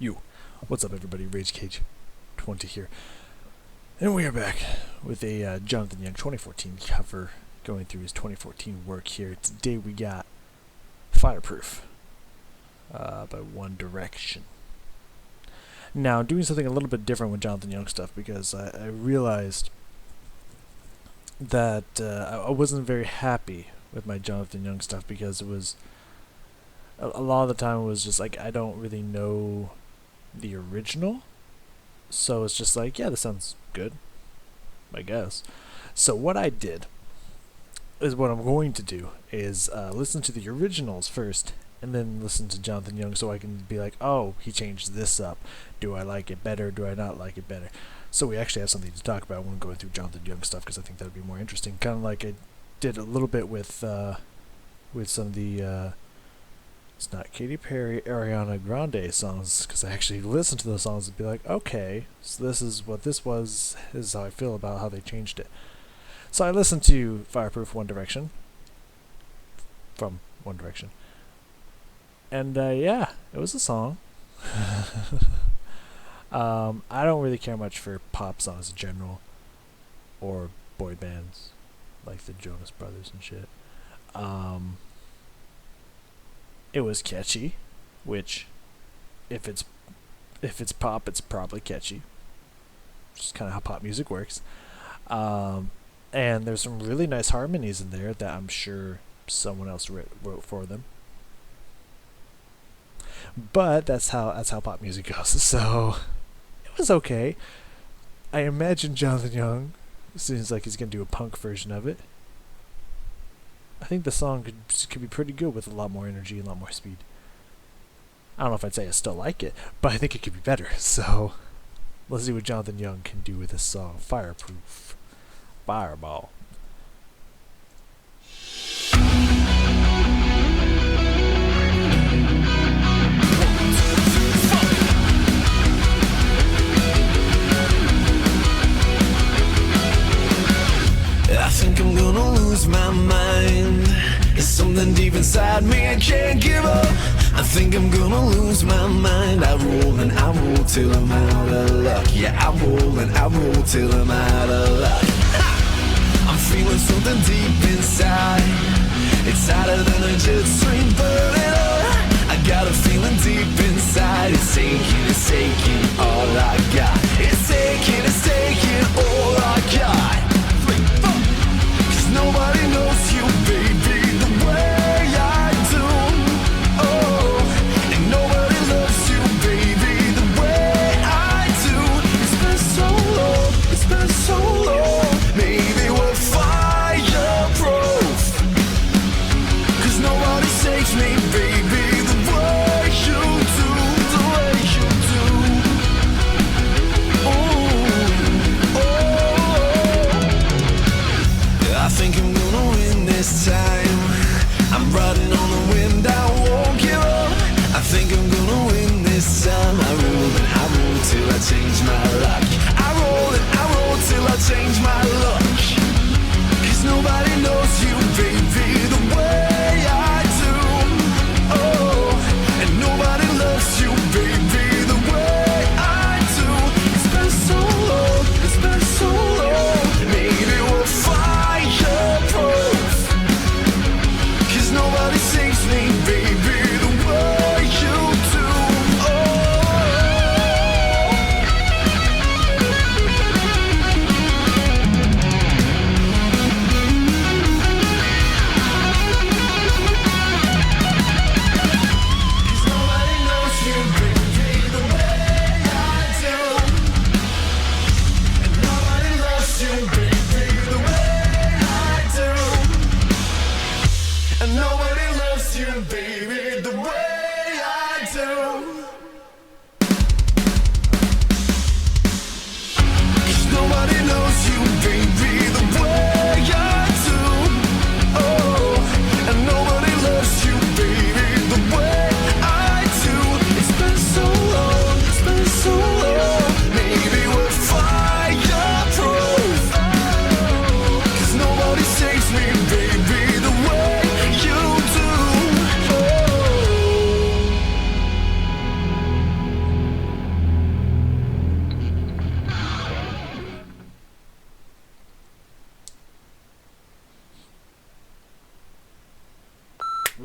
You. What's up, everybody? Rage Cage 20 here. And we are back with a Jonathan Young 2014 cover, going through his 2014 work here. Today we got Fireproof by One Direction. Now, doing something a little bit different with Jonathan Young stuff, because I realized that I wasn't very happy with my Jonathan Young stuff, because it was a lot of the time it was just like I don't really know the original, so it's just like, yeah, this sounds good, I guess. So what I did is, what I'm going to do is listen to the originals first and then listen to Jonathan Young, so I can be like, oh, he changed this up. Do I like it better? Do I not like it better? So we actually have something to talk about when going through Jonathan Young stuff, because I think that would be more interesting. Kind of like I did a little bit with some of the it's not Katy Perry, Ariana Grande songs, because I actually listened to those songs and be like, okay, so this is what this was, this is how I feel about how they changed it. So I listened to Fireproof One Direction, from One Direction, and yeah, it was a song. I don't really care much for pop songs in general, or boy bands, like the Jonas Brothers and shit. It was catchy, which, if it's pop, it's probably catchy. Just kind of how pop music works. And there's some really nice harmonies in there that I'm sure someone else wrote for them. But that's how pop music goes. So it was okay. I imagine Jonathan Young seems like he's gonna do a punk version of it. I think the song could be pretty good with a lot more energy and a lot more speed. I don't know if I'd say I still like it, but I think it could be better. So let's see what Jonathan Young can do with this song, Fireproof. Fireball. I think I'm gonna lose my mind. There's something deep inside me I can't give up. I think I'm gonna lose my mind. I roll and I roll till I'm out of luck. Yeah, I roll and I roll till I'm out of luck. Ha! I'm feeling something deep inside. It's hotter than a jet stream burning up. I got a feeling deep inside. It's taking all I got. It's taking all I got. Nobody knows you, baby, the way I do. Oh, and nobody loves you, baby, the way I do. It's been so long, maybe we're fireproof. 'Cause nobody saves me, baby, the way you do, the way you do.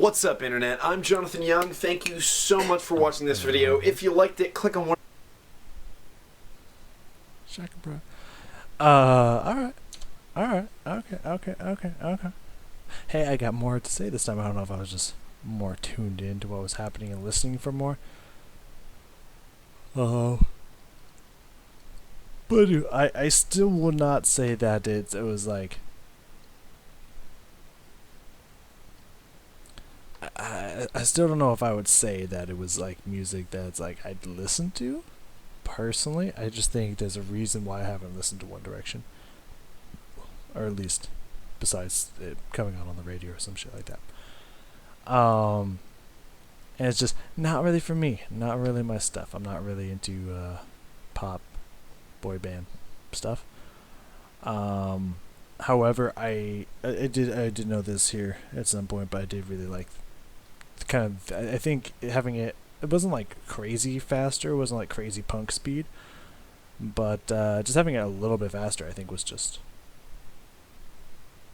What's up, Internet? I'm Jonathan Young. Thank you so much for watching this video. If you liked it, click on one. Shaka, bro. Alright. Okay. Hey, I got more to say this time. I don't know if I was just more tuned in to what was happening and listening for more. But I still would not say that it was like... I still don't know if I would say that it was like music that's like I'd listen to. Personally, I just think there's a reason why I haven't listened to One Direction. Or at least, besides it coming on the radio or some shit like that. And it's just not really for me. Not really my stuff. I'm not really into pop, boy band stuff. However, I did know this here at some point, but I did really like I think having it wasn't like crazy faster, it wasn't like crazy punk speed, but just having it a little bit faster I think was just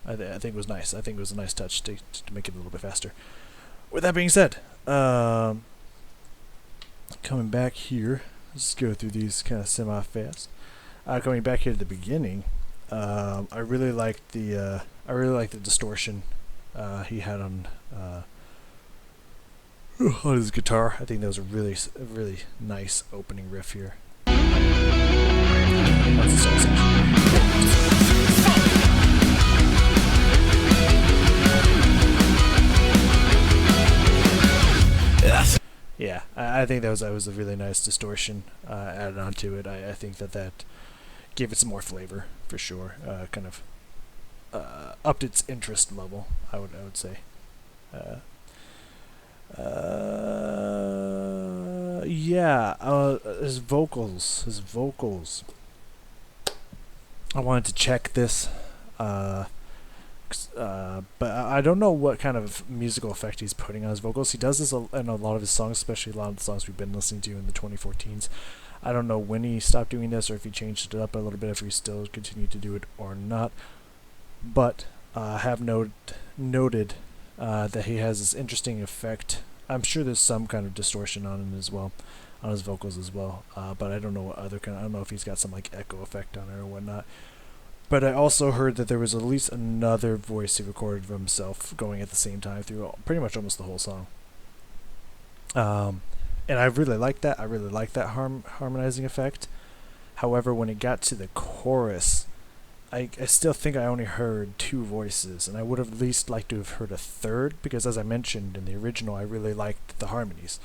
I think it was nice. I think it was a nice touch to make it a little bit faster. With that being said, coming back here, let's go through these kind of semi-fast. Coming back here to the beginning, I really liked the distortion he had on his guitar. I think that was a really nice opening riff here. That's the song section. Yeah, I think that was a really nice distortion added onto it. I think that gave it some more flavor for sure. Kind of upped its interest level. I would say. His vocals. I wanted to check this, but I don't know what kind of musical effect he's putting on his vocals. He does this in a lot of his songs, especially a lot of the songs we've been listening to in the 2014s. I don't know when he stopped doing this, or if he changed it up a little bit, if he still continued to do it or not. But I have noted that he has this interesting effect. I'm sure there's some kind of distortion on him as well, on his vocals as well. But I don't know what other kind. I don't know if he's got some like echo effect on it or whatnot. But I also heard that there was at least another voice he recorded of himself going at the same time through pretty much almost the whole song. And I really liked that. I really liked that harmonizing effect. However, when it got to the chorus, I still think I only heard two voices, and I would have at least liked to have heard a third, because as I mentioned in the original, I really liked the harmonies.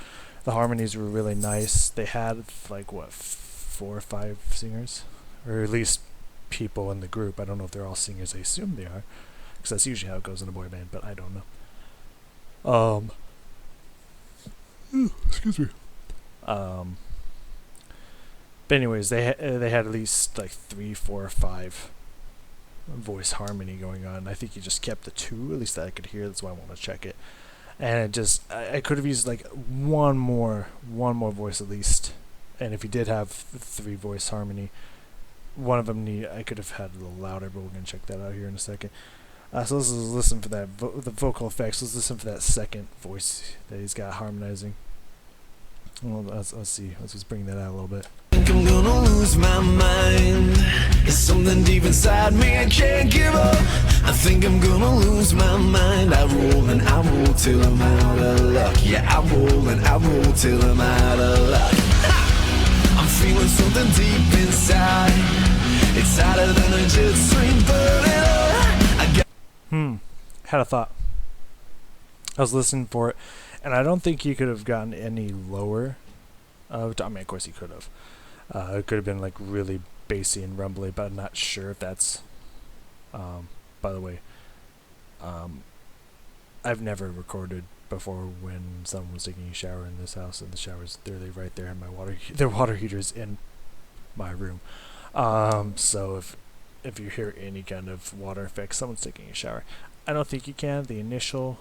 The harmonies were really nice. They had like 4 or 5 singers, or at least people in the group. I don't know if they're all singers. I assume they are, because that's usually how it goes in a boy band, but I don't know. Excuse me. But anyways, they had at least like 3, 4, or 5 voice harmony going on. I think he just kept the 2, at least that I could hear. That's why I want to check it. And it just, I could have used like one more voice at least. And if he did have 3 voice harmony, one of them I could have had a little louder, but we're gonna check that out here in a second. So let's listen for that the vocal effects. Let's listen for that second voice that he's got harmonizing. Well, let's see. Let's just bring that out a little bit. I think I'm gonna lose my mind. There's something deep inside me I can't give up. I think I'm gonna lose my mind. I roll and I roll till I'm out of luck. Yeah, I roll and I roll till I'm out of luck. Ha! I'm feeling something deep inside. It's hotter than a jet stream burning up. Had a thought. I was listening for it, and I don't think he could have gotten any lower. I mean, of course he could have. It could have been like really bassy and rumbly, but I'm not sure if that's. By the way, I've never recorded before when someone was taking a shower in this house, and the shower's literally right there, and their water heater's in my room. So if you hear any kind of water effects, someone's taking a shower. I don't think you can. The initial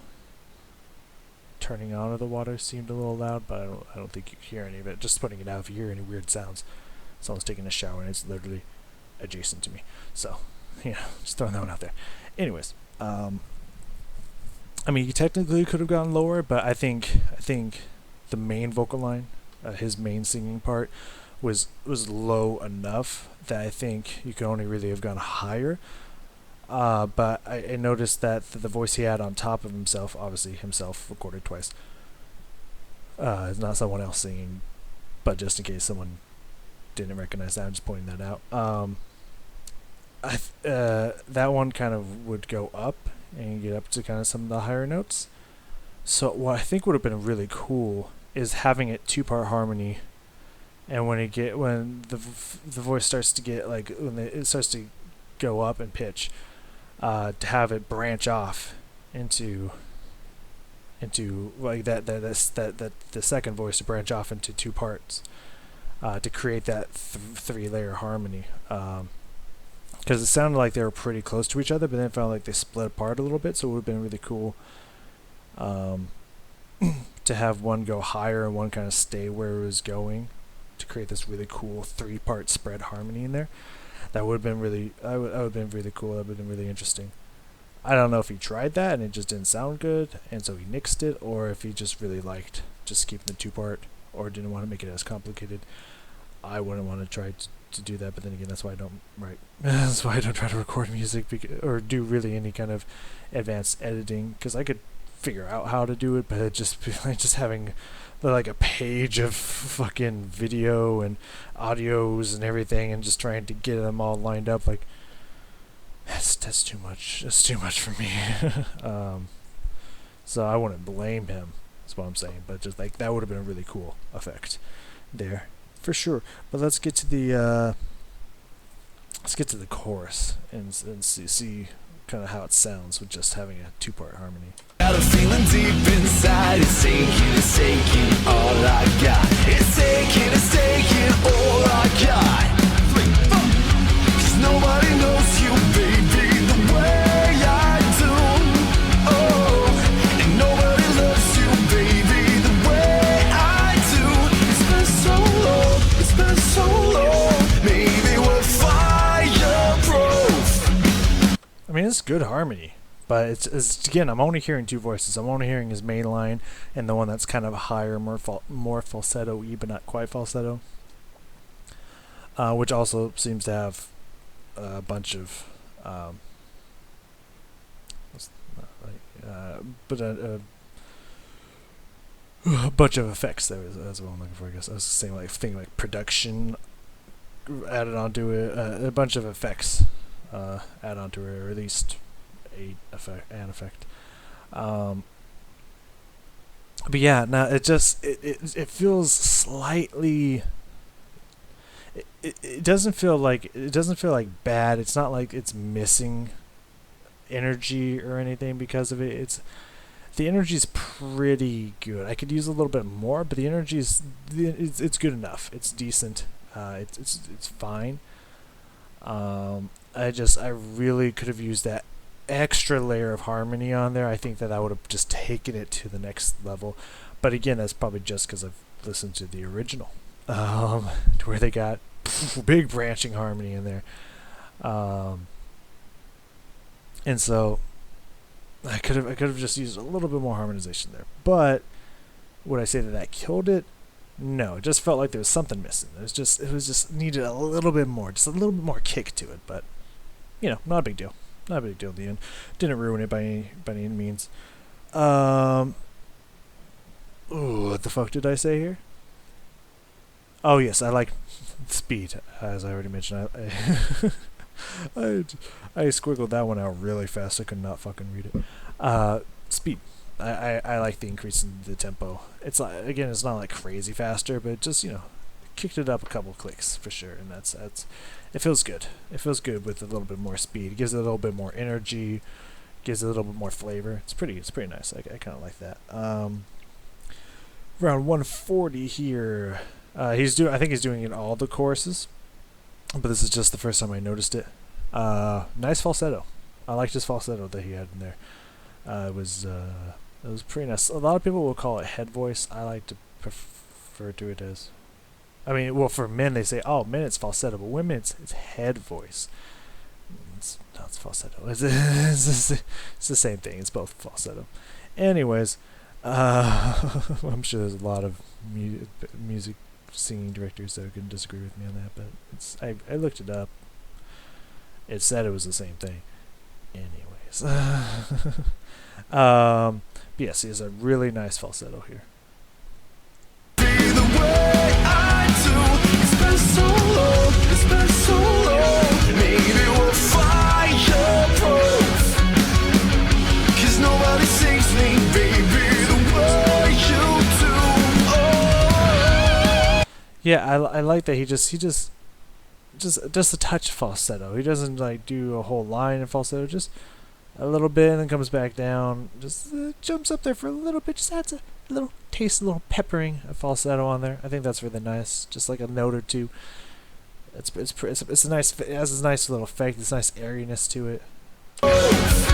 turning on of the water seemed a little loud, but I don't think you can hear any of it. Just putting it out, if you hear any weird sounds, someone's taking a shower and it's literally adjacent to me. So, just throwing that one out there. Anyways, I mean, he technically could have gone lower, but I think the main vocal line, his main singing part, was low enough that I think you could only really have gone higher. But I noticed that the voice he had on top of himself, obviously himself recorded twice, it's not someone else singing, but just in case someone didn't recognize that, I'm just pointing that out. That one kind of would go up and get up to kind of some of the higher notes. So what I think would have been really cool is having it two-part harmony, and when the voice starts to get like it starts to go up in pitch, to have it branch off into like that the second voice to branch off into two parts, to create that three-layer harmony. Because it sounded like they were pretty close to each other, but then it felt like they split apart a little bit. So it would have been really cool to have one go higher and one kind of stay where it was going, to create this really cool three-part spread harmony in there. That would have been really, I would have been really cool. That would have been really interesting. I don't know if he tried that and it just didn't sound good, and so he nixed it, or if he just really liked just keeping the two-part, or didn't want to make it as complicated. I wouldn't want to try to do that, but then again, that's why I don't write. That's why I don't try to record music or do really any kind of advanced editing, because I could figure out how to do it, but it just be like just having like a page of fucking video and audios and everything, and just trying to get them all lined up, like that's too much. That's too much for me. So I wouldn't blame him. That's what I'm saying. But just like that would have been a really cool effect there, for sure. But let's get to the chorus and see kind of how it sounds with just having a two-part harmony. Got a feeling deep inside, it's taking all I got. It's taking all I got. 'Cause nobody knows you, baby, the way I do. Oh, and nobody loves you, baby, the way I do. It's been so long, maybe we're fireproof. I mean, it's good harmony. But it's again, I'm only hearing two voices. I'm only hearing his main line and the one that's kind of higher, more falsetto-y, but not quite falsetto. Which also seems to have a bunch of, a bunch of effects. That's what I'm looking for. I guess I was saying like production added onto it, a bunch of effects add onto it, or at least an effect. But yeah, now it feels slightly. It doesn't feel like bad. It's not like it's missing energy or anything because of it. The energy's pretty good. I could use a little bit more, but the energy's it's good enough. It's decent. It's fine. I really could have used that extra layer of harmony on there. I think that would have just taken it to the next level. But again, that's probably just because I've listened to the original, to where they got big branching harmony in there. And so I could have just used a little bit more harmonization there. But would I say that killed it? No, it just felt like there was something missing. It was just needed a little bit more, just a little bit more kick to it. But not a big deal. Not a big deal in the end. Didn't ruin it by any means. Ooh, what the fuck did I say here? Oh yes, I like speed, as I already mentioned. I squiggled that one out really fast. I could not fucking read it. Speed. I like the increase in the tempo. It's like, again, it's not like crazy faster, but just kicked it up a couple clicks for sure, and that's it feels good. It feels good with a little bit more speed. It gives it a little bit more energy, gives it a little bit more flavor. It's pretty nice. I kind of like that. Around 140 here. I think he's doing it in all the choruses, but this is just the first time I noticed it. Nice falsetto. I liked his falsetto that he had in there. It was pretty nice. A lot of people will call it head voice. I like to prefer to it as. I mean, well, for men they say, "Oh, men it's falsetto," but women it's head voice. It's No, it's falsetto. It's the same thing. It's both falsetto. Anyways, I'm sure there's a lot of music singing directors that can disagree with me on that, but I looked it up. It said it was the same thing. Anyways, but yes, he has a really nice falsetto here. Yeah, I like that he just a touch falsetto. He doesn't like do a whole line in falsetto, just a little bit, and then comes back down. Just jumps up there for a little bit. Just adds a little taste, a little peppering of falsetto on there. I think that's really nice. Just like a note or two. It's a nice. It has this nice little effect. This nice airiness to it. 'Cause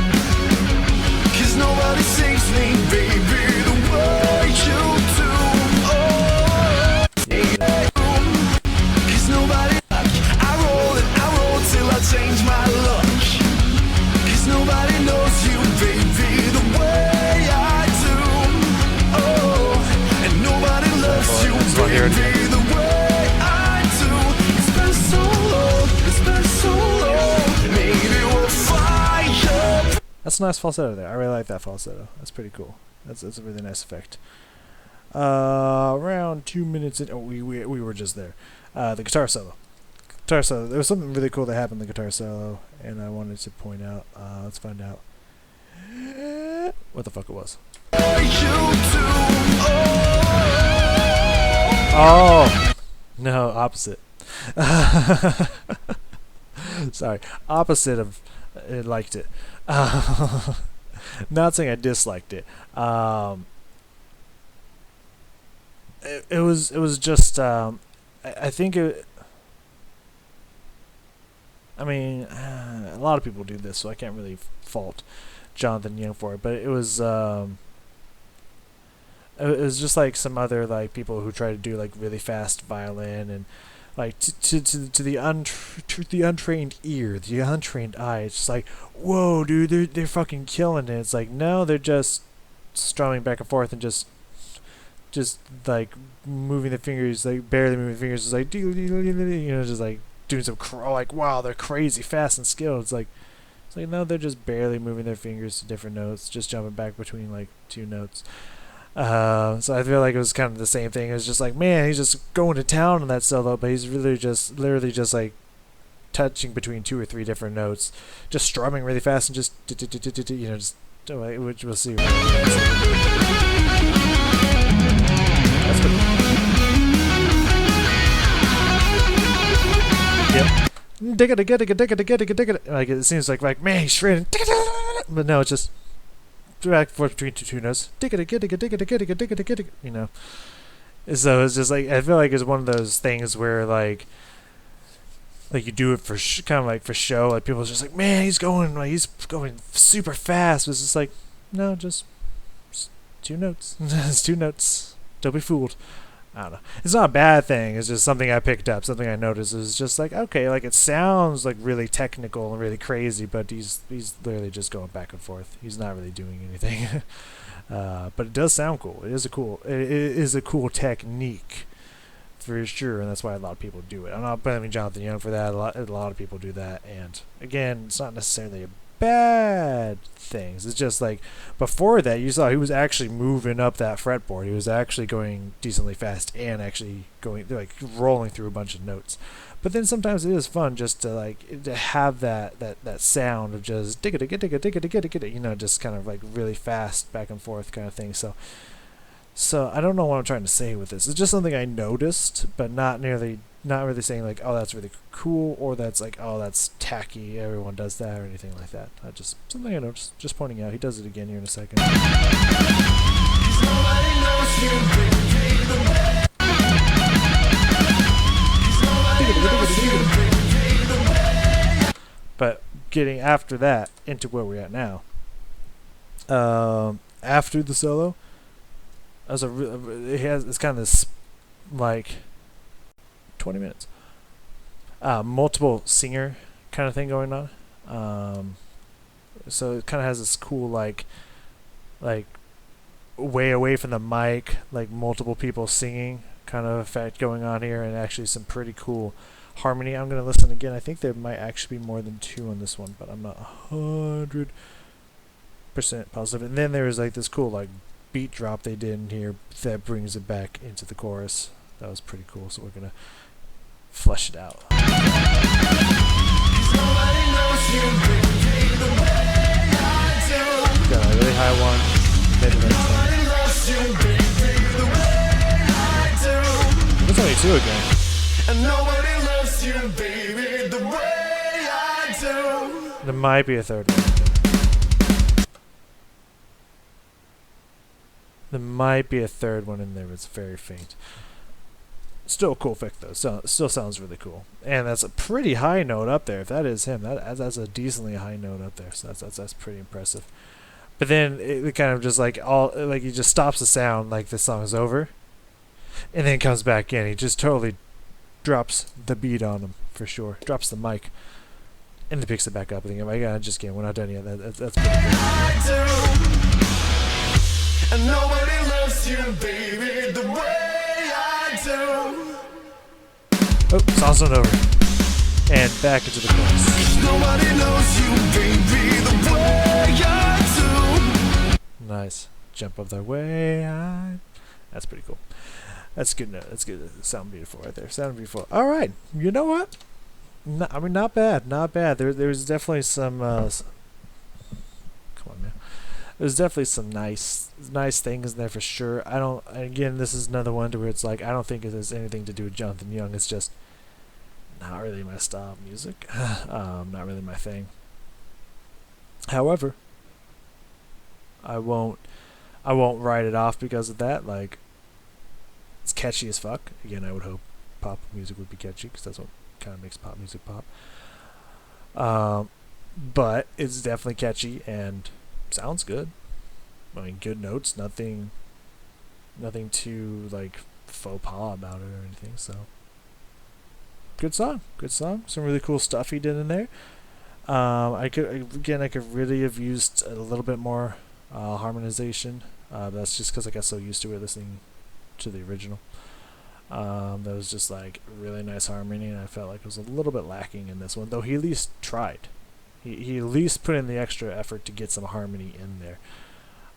nobody sings me, baby, the way you do. Change my luck, 'cause nobody knows you, baby, the way I do. Oh, and nobody loves you, baby, the way I do. It's been so long, maybe we'll fire. That's a nice falsetto there. I really like that falsetto. That's pretty cool. That's a really nice effect. Around 2 minutes in, we were just there. The guitar solo. There was something really cool that happened in the guitar solo, and I wanted to point out. Let's find out what the fuck it was. Oh no, opposite. Sorry, opposite of liked it. Not saying I disliked it. It was just I think it. I mean, a lot of people do this, so I can't really fault Jonathan Young for it. But it was just like some other like people who try to do like really fast violin, and like to the untrained ear, the untrained eye, it's just like, whoa, dude, they're fucking killing it. It's like, no, they're just strumming back and forth and just like moving the fingers, like barely moving the fingers, just like just like doing some like, wow, they're crazy fast and skilled. It's like no, they're just barely moving their fingers to different notes, just jumping back between like two notes. So I feel like it was kind of the same thing. It was just like, man, he's just going to town on that solo, but he's literally just like touching between 2 or 3 different notes, just strumming really fast and just just which we'll see. That's pretty cool. Yep. Like it seems like man, he's shredding, but no, it's just back and forth between two notes. You know. So it's just like, I feel like it's one of those things where like you do it for kind of like for show. Like people are just like, man, he's going super fast. It's just like, no, just 2 notes. It's 2 notes. Don't be fooled. I don't know. It's not a bad thing. It's just something I picked up. Something I noticed is just like, okay, like it sounds like really technical and really crazy, but he's literally just going back and forth. He's not really doing anything. But it does sound cool. It is a cool technique for sure, and that's why a lot of people do it. I'm not blaming Jonathan Young for that. A lot of people do that, and again, it's not necessarily a bad thing. It's just like before that, you saw he was actually moving up that fretboard. He was actually going decently fast and actually going like rolling through a bunch of notes. But then sometimes it is fun just to have that sound of just digga digga digga digga digga digga, just kind of like really fast back and forth kind of thing. So I don't know what I'm trying to say with this. It's just something I noticed, but not really saying like, oh, that's really cool, or that's like, oh, that's tacky, everyone does that, or anything like that. Just something I noticed, just pointing out. He does it again here in a second. But getting after that into where we're at now, after the solo, it's kind of this like 20 minutes, multiple singer kind of thing going on. So it kind of has this cool like way away from the mic, like multiple people singing kind of effect going on here, and actually some pretty cool harmony. I'm gonna listen again. I think there might actually be more than 2 on this one, but I'm not 100% positive. And then there's like this cool like beat drop they did in here that brings it back into the chorus. That was pretty cool. So we're gonna flesh it out. Got a really high one, mid and There's only 2 again. And nobody loves you, baby, the way I do. There might be a 3rd one. There might be a 3rd one in there, but it's very faint. Still a cool effect though. Still sounds really cool, and that's a pretty high note up there. If that is him, that's a decently high note up there. So that's pretty impressive. But then it kind of just like he just stops the sound like the song is over, and then comes back in. He just totally drops the beat on him for sure. Drops the mic, and then picks it back up. And then just kidding. We're not done yet. That's pretty good. And nobody loves you, baby, the way I do. Oh, song's not over. And back into the chorus. Nobody knows you, baby, the way I do. Nice. Jump up their way. That's pretty cool. That's good. That's good. Sound beautiful right there. Sound beautiful. All right. You know what? Not bad. Not bad. There's definitely some. Come on, man. There's definitely some nice things in there for sure. Again, this is another one where it's like I don't think it has anything to do with Jonathan Young. It's just not really my style of music. Not really my thing. However, I won't write it off because of that. Like, it's catchy as fuck. Again, I would hope pop music would be catchy because that's what kind of makes pop music pop. But it's definitely catchy and sounds good. I mean, good notes, nothing too like faux pas about it or anything. So, good song. Some really cool stuff he did in there. I could really have used a little bit more harmonization. That's just because I got so used to it listening to the original. That was just like really nice harmony, and I felt like it was a little bit lacking in this one. Though he at least tried. He at least put in the extra effort to get some harmony in there.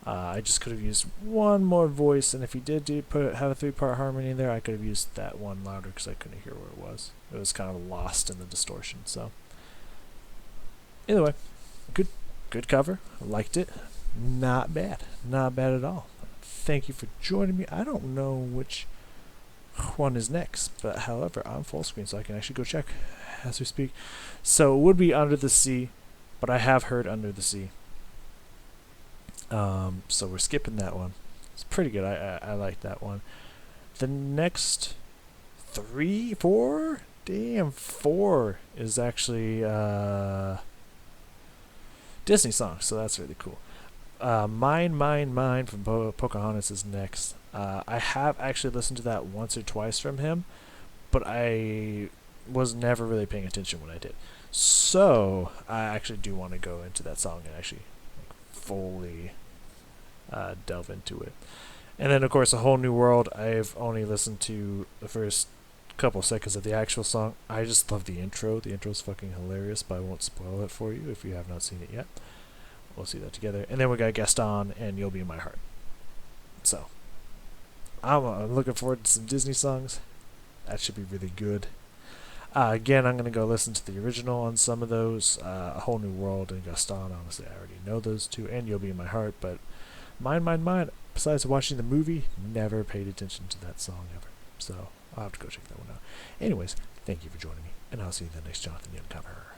I just could have used one more voice, and if he did have a 3-part harmony in there, I could have used that one louder because I couldn't hear where it was. It was kind of lost in the distortion. So, anyway, good cover. I liked it. Not bad at all. Thank you for joining me. I don't know which one is next, but however, I'm full screen, so I can actually go check as we speak. So it would be Under the Sea, but I have heard Under the Sea. So we're skipping that one. It's pretty good. I like that one. The next 3, 4, damn, 4 is actually Disney songs, so that's really cool. Mine from Pocahontas is next. I have actually listened to that once or twice from him, but I was never really paying attention when I did. So I actually do want to go into that song and actually fully delve into it. And then, of course, A Whole New World. I've only listened to the first couple seconds of the actual song. I just love the intro. The intro's fucking hilarious, but I won't spoil it for you if you have not seen it yet. We'll see that together. And then we got Gaston and You'll Be in My Heart. So, I'm looking forward to some Disney songs. That should be really good. Again, I'm going to go listen to the original on some of those. A Whole New World and Gaston, honestly, I already know those two. And You'll Be in My Heart. But mine. Besides watching the movie, never paid attention to that song ever. So, I'll have to go check that one out. Anyways, thank you for joining me. And I'll see you in the next Jonathan Young cover.